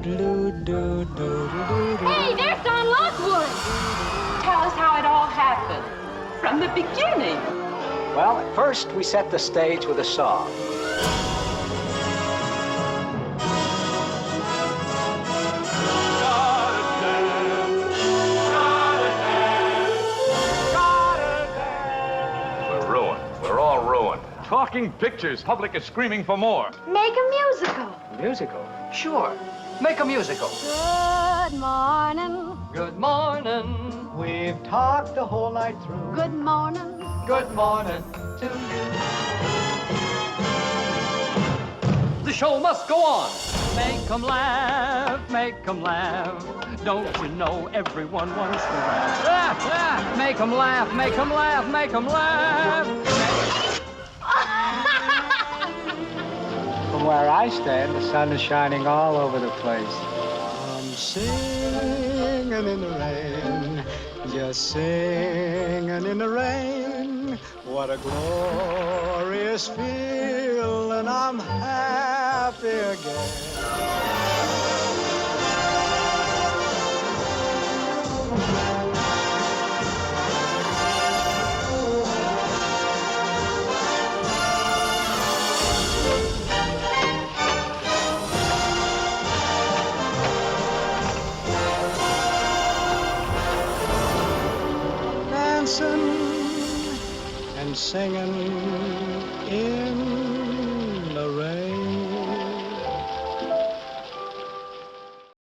Hey, there's Don Lockwood. Tell us how it all happened, from the beginning. Well, at first we set the stage with a song. We're ruined. We're all ruined. Talking pictures. Public is screaming for more. Make a musical. Musical? Sure. Make a musical. Good morning. Good morning. We've talked the whole night through. Good morning. Good morning to you. The show must go on. Make 'em laugh, make 'em laugh. Don't you know everyone wants to laugh? Make 'em laugh, make 'em laugh, make 'em laugh. From where I stand, the sun is shining all over the place. I'm singing in the rain, just singing in the rain. What a glorious feeling, I'm happy again. Dancing and singing in